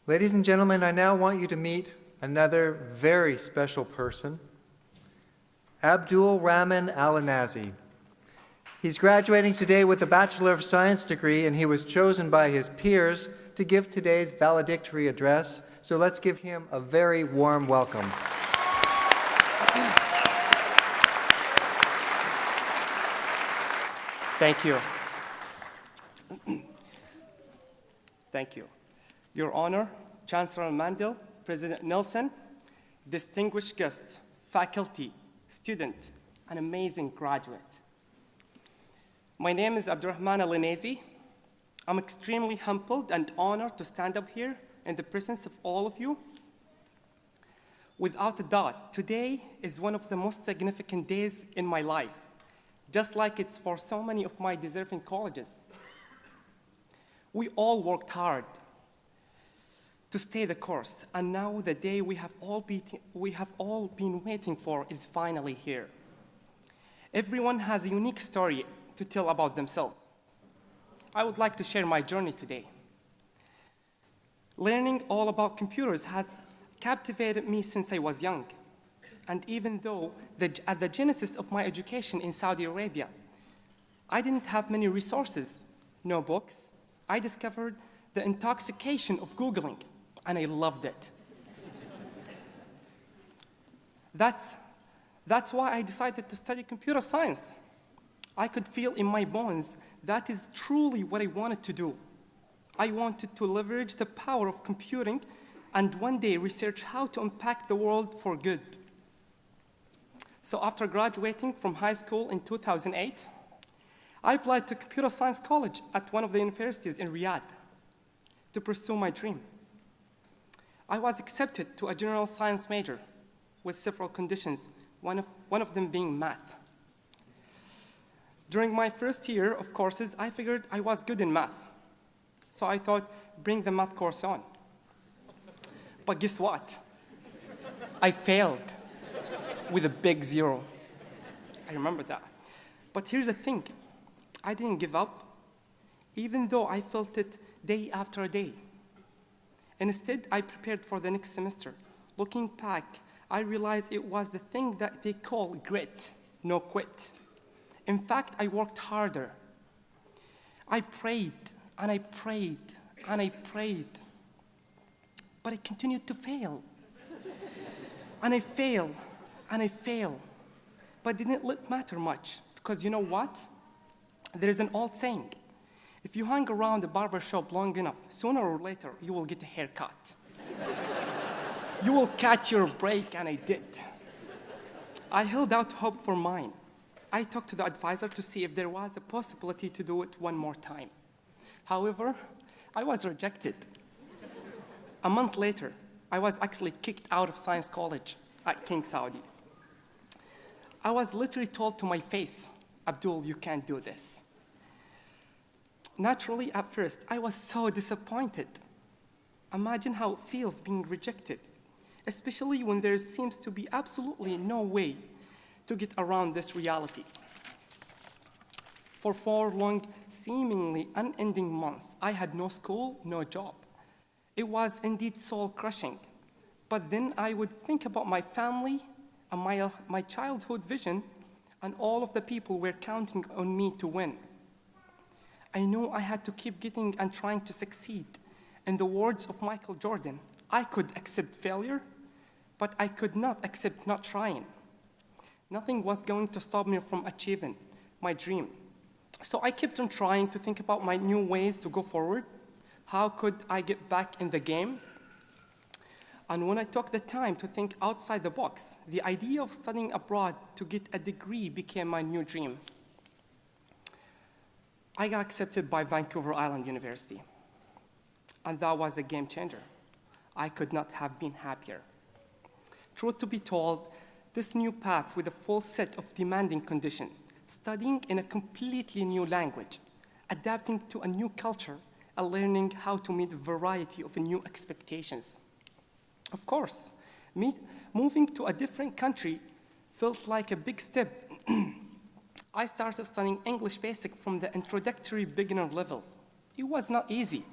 Ladies and gentlemen, I now want you to meet another very special person, Abdul Alenazi. He's graduating today with a Bachelor of Science degree, and he was chosen by his peers to give today's valedictory address. So let's give him a very warm welcome. Thank you. Thank you. Your Honor, Chancellor Mandel, President Nelson, distinguished guests, faculty, student, and amazing graduate. My name is Abdul Alenazi. I'm extremely humbled and honored to stand up here in the presence of all of you. Without a doubt, today is one of the most significant days in my life, just like it's for so many of my deserving colleges. We all worked hard to stay the course, and now the day we have all been waiting for is finally here. Everyone has a unique story to tell about themselves. I would like to share my journey today. Learning all about computers has captivated me since I was young. And even though at the genesis of my education in Saudi Arabia, I didn't have many resources, no books, I discovered the intoxication of Googling, and I loved it. That's why I decided to study computer science. I could feel in my bones that is truly what I wanted to do. I wanted to leverage the power of computing and one day research how to impact the world for good. So after graduating from high school in 2008, I applied to computer science college at one of the universities in Riyadh to pursue my dream. I was accepted to a general science major with several conditions, one of them being math. During my first year of courses, I figured I was good in math. So I thought, bring the math course on. But guess what? I failed with a big 0. I remember that. But here's the thing. I didn't give up, even though I felt it day after day. Instead, I prepared for the next semester. Looking back, I realized it was the thing that they call grit, no quit. In fact, I worked harder. I prayed, and I prayed, and I prayed. But I continued to fail. And I failed, and I failed. But it didn't matter much, because you know what? There's an old saying. If you hang around the barber shop long enough, sooner or later, you will get a haircut. You will catch your break, and I did. I held out hope for mine. I talked to the advisor to see if there was a possibility to do it one more time. However, I was rejected. A month later, I was actually kicked out of science college at King Saudi. I was literally told to my face, Abdul, you can't do this. Naturally, at first, I was so disappointed. Imagine how it feels being rejected, especially when there seems to be absolutely no way to get around this reality. For 4 long, seemingly unending months, I had no school, no job. It was indeed soul-crushing. But then I would think about my family and my childhood vision, and all of the people were counting on me to win. I knew I had to keep getting and trying to succeed. In the words of Michael Jordan, I could accept failure, but I could not accept not trying. Nothing was going to stop me from achieving my dream. So I kept on trying to think about my new ways to go forward. How could I get back in the game? And when I took the time to think outside the box, the idea of studying abroad to get a degree became my new dream. I got accepted by Vancouver Island University, and that was a game changer. I could not have been happier. Truth to be told, this new path with a full set of demanding conditions, studying in a completely new language, adapting to a new culture, and learning how to meet a variety of new expectations. Of course, moving to a different country felt like a big step. I started studying English Basic from the introductory beginner levels. It was not easy.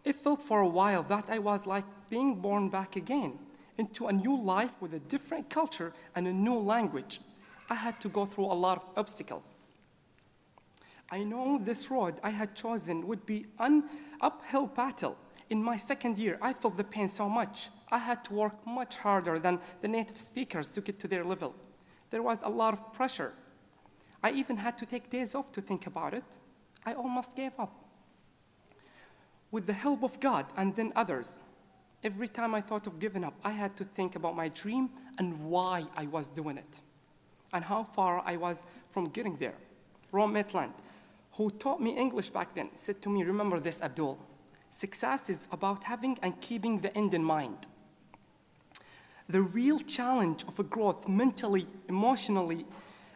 It felt for a while that I was like being born back again into a new life with a different culture and a new language. I had to go through a lot of obstacles. I know this road I had chosen would be an uphill battle. In my second year, I felt the pain so much. I had to work much harder than the native speakers to get to their level. There was a lot of pressure. I even had to take days off to think about it. I almost gave up. With the help of God and then others, every time I thought of giving up, I had to think about my dream and why I was doing it, and how far I was from getting there. Ron Maitland, who taught me English back then, said to me, remember this, Abdul, success is about having and keeping the end in mind. The real challenge of a growth mentally, emotionally,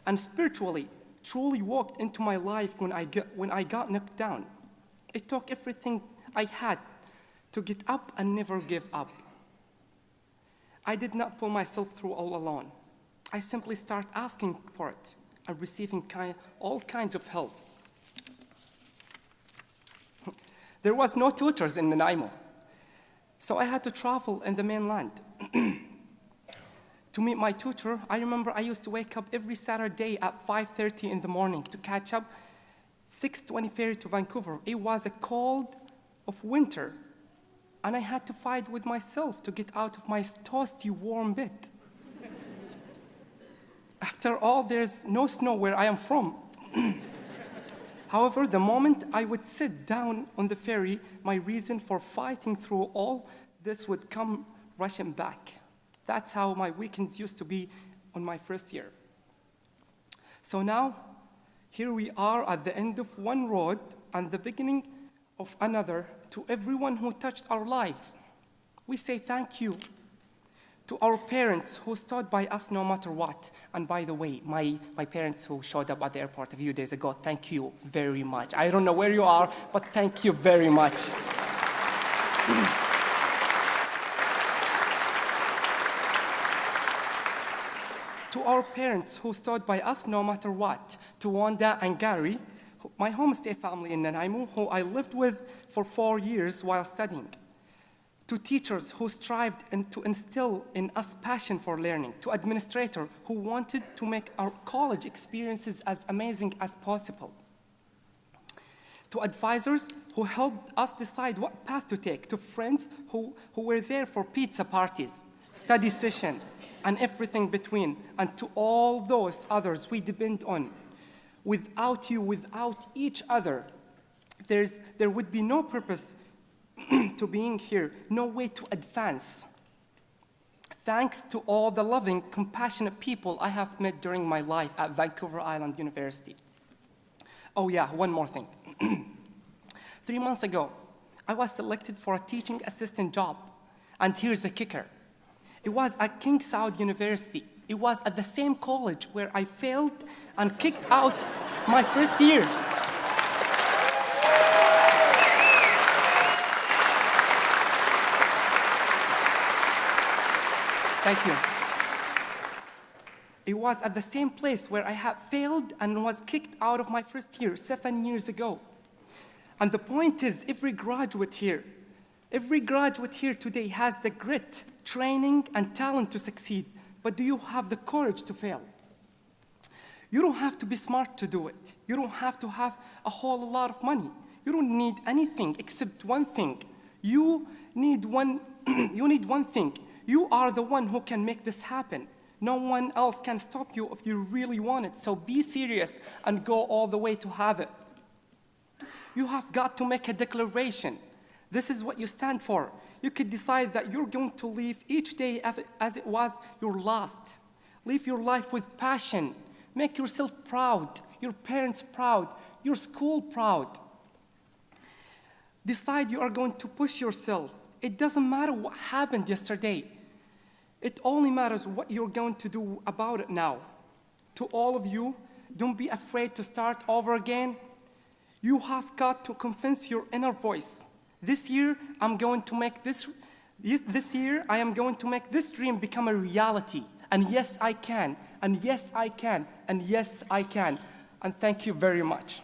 and spiritually truly walked into my life when I got knocked down. It took everything I had to get up and never give up. I did not pull myself through all alone. I simply started asking for it and receiving all kinds of help. There was no tutors in Nanaimo, so I had to travel in the mainland. To meet my tutor, I remember I used to wake up every Saturday at 5:30 in the morning to catch up 6:20 ferry to Vancouver. It was a cold of winter, and I had to fight with myself to get out of my toasty warm bed. After all, there's no snow where I am from. However, the moment I would sit down on the ferry, my reason for fighting through all this would come rushing back. That's how my weekends used to be on my first year. So now, here we are at the end of one road and the beginning of another. To everyone who touched our lives, we say thank you. To our parents who stood by us no matter what. And by the way, my parents who showed up at the airport a few days ago, thank you very much. I don't know where you are, but thank you very much. To our parents who stood by us no matter what. To Wanda and Gary, my homestay family in Nanaimo, who I lived with for 4 years while studying. To teachers who strived to instill in us passion for learning. To administrators who wanted to make our college experiences as amazing as possible. To advisors who helped us decide what path to take. To friends who were there for pizza parties, study session, and everything between. And to all those others we depend on. Without you, without each other, there would be no purpose to being here, no way to advance. Thanks to all the loving, compassionate people I have met during my life at Vancouver Island University. Oh yeah, one more thing. 3 months ago, I was selected for a teaching assistant job. And here's the kicker. It was at King Saud University. It was at the same college where I failed and kicked out my first year. Thank you. It was at the same place where I had failed and was kicked out of my first year 7 years ago. And the point is, every graduate here today has the grit, training, and talent to succeed. But do you have the courage to fail? You don't have to be smart to do it. You don't have to have a whole lot of money. You don't need anything except one thing. You need one thing. You are the one who can make this happen. No one else can stop you if you really want it. So be serious and go all the way to have it. You have got to make a declaration. This is what you stand for. You could decide that you're going to live each day as it was your last. Live your life with passion. Make yourself proud, your parents proud, your school proud. Decide you are going to push yourself. It doesn't matter what happened yesterday. It only matters what you're going to do about it now. To all of you, don't be afraid to start over again. You have got to convince your inner voice. This year, I am going to make this dream become a reality. And yes, I can. And yes, I can. And yes, I can. And thank you very much.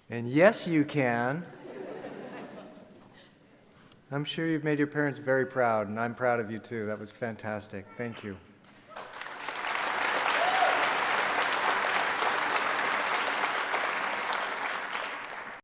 And yes, you can. I'm sure you've made your parents very proud, and I'm proud of you too. That was fantastic. Thank you.